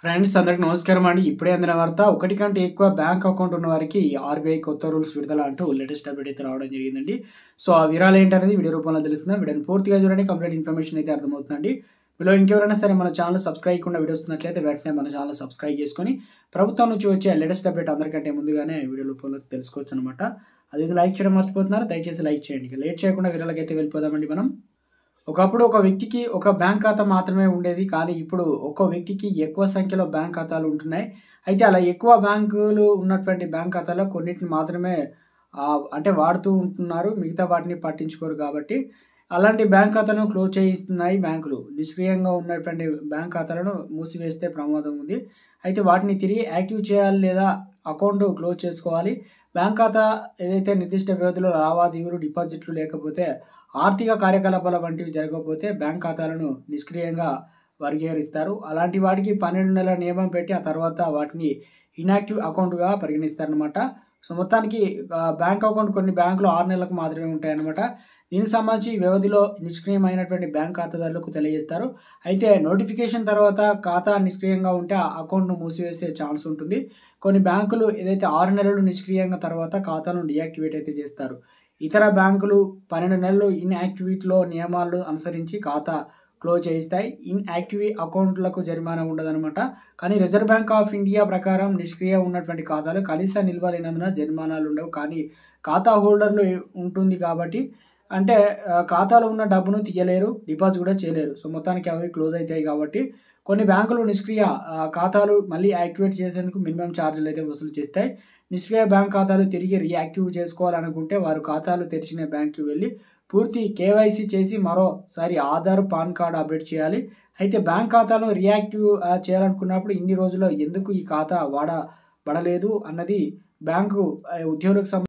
Friends అందరికి నమస్కారం అండి. ఇప్పుడే అందిన వార్త, ఒకటి కంటే ఎక్కువ బ్యాంక్ అకౌంట్ ఉన్న వారికి ఆర్బీఐ కొత్త రూల్స్ విడుదల అంటూ లేటెస్ట్ అప్డేట్ అయితే రావడం జరిగిందండి. సో ఆ వివరాలు ఏంటనేది వీడియో రూపంలో తెలుస్తుంది. వీడియోని పూర్తిగా చూడండి, కంప్లీట్ ఇన్ఫర్మేషన్ అయితే అర్థమవుతుందండి. మీలో ఇంకెవరైనా సరే మన ఛానల్ సబ్స్క్రైబ్ చేయకుండా వీడియో వస్తున్నట్లయితే వెంటనే మన ఛానల్ సబ్స్క్రైబ్ చేసుకొని ప్రభుత్వం నుంచి వచ్చే లేటెస్ట్ అప్డేట్ అందరికంటే ముందుగానే వీడియో రూపంలో తెలుసుకోవచ్చు అనమాట. అది లైక్ చేయడం మర్చిపోతున్నారు, దయచేసి లైక్ చేయండి. ఇక లేట్ చేయకుండా వివరాలకైతే వెళ్ళిపోదామండి మనం. ఒకప్పుడు ఒక వ్యక్తికి ఒక బ్యాంక్ ఖాతా మాత్రమే ఉండేది. కానీ ఇప్పుడు ఒక్కో వ్యక్తికి ఎక్కువ సంఖ్యలో బ్యాంక్ ఖాతాలు ఉంటున్నాయి. అయితే అలా ఎక్కువ బ్యాంకులు ఉన్నటువంటి బ్యాంక్ ఖాతాలో కొన్నిటిని మాత్రమే అంటే వాడుతూ ఉంటున్నారు. మిగతా వాటిని పట్టించుకోరు కాబట్టి అలాంటి బ్యాంక్ ఖాతాలను క్లోజ్ చేయిస్తున్నాయి బ్యాంకులు. నిష్క్రియంగా ఉన్నటువంటి బ్యాంక్ ఖాతాలను మూసివేస్తే ప్రమాదం ఉంది. అయితే వాటిని తిరిగి యాక్టివ్ చేయాలి లేదా అకౌంట్ క్లోజ్ చేసుకోవాలి. బ్యాంక్ ఖాతా ఏదైతే నిర్దిష్ట వ్యవధిలో లావాదేవీలు, డిపాజిట్లు లేకపోతే ఆర్థిక కార్యకలాపాల వంటివి జరగకపోతే బ్యాంక్ ఖాతాలను నిష్క్రియంగా వర్గీకరిస్తారు. అలాంటి వాటికి 12 నెలల నియమం పెట్టి ఆ తర్వాత వాటిని ఇన్యాక్టివ్ అకౌంట్‌గా పరిగణిస్తారనమాట. సో, మొత్తానికి బ్యాంక్ అకౌంట్ కొన్ని బ్యాంకులు 6 నెలలకు మాత్రమే ఉంటాయన్నమాట. దీనికి సంబంధించి వ్యవధిలో నిష్క్రియమైనటువంటి బ్యాంక్ ఖాతాదారులకు తెలియజేస్తారు. అయితే నోటిఫికేషన్ తర్వాత ఖాతా నిష్క్రియంగా ఉంటే ఆ అకౌంట్‌ను మూసివేసే ఛాన్స్ ఉంటుంది. కొన్ని బ్యాంకులు ఏదైతే 6 నెలలు నిష్క్రియంగా తర్వాత ఖాతాను డీయాక్టివేట్ అయితే చేస్తారు. ఇతర బ్యాంకులు 12 నెలలు ఇన్‌యాక్టివిటీలో నియమాలను అనుసరించి ఖాతా క్లోజ్ చేయిస్తాయి. ఇన్‌యాక్టివ్ అకౌంట్‌లకు జరిమానా ఉండదనమాట. కానీ రిజర్వ్ బ్యాంక్ ఆఫ్ ఇండియా ప్రకారం నిష్క్రియ ఉన్నటువంటి ఖాతాలు కనీస నిల్వ లేనందున జరిమానాలు ఉండవు. కానీ ఖాతా హోల్డర్లు ఉంటుంది కాబట్టి అంటే ఖాతాలో ఉన్న డబ్బును తీయలేరు, డిపాజిట్ కూడా చేయలేరు. సో, మొత్తానికి అవి క్లోజ్ అయితాయి కాబట్టి కొన్ని బ్యాంకులు నిష్క్రియ ఖాతాలు మళ్ళీ యాక్టివేట్ చేసేందుకు మినిమమ్ ఛార్జీలు అయితే వసూలు చేస్తాయి. నిష్క్రియ బ్యాంక్ ఖాతాలు తిరిగి రీయాక్టివ్ చేసుకోవాలనుకుంటే వారు ఖాతాలు తెరిచిన బ్యాంక్‌కి వెళ్లి పూర్తి కేవైసీ చేసి మరోసారి ఆధార్, పాన్ కార్డ్ అప్డేట్ చేయాలి. అయితే బ్యాంక్ ఖాతాను రీయాక్టివ్ చేయాలనుకున్నప్పుడు ఇన్ని రోజుల్లో ఎందుకు ఈ ఖాతా వాడబడలేదు అన్నది బ్యాంకు ఉద్యోగులకు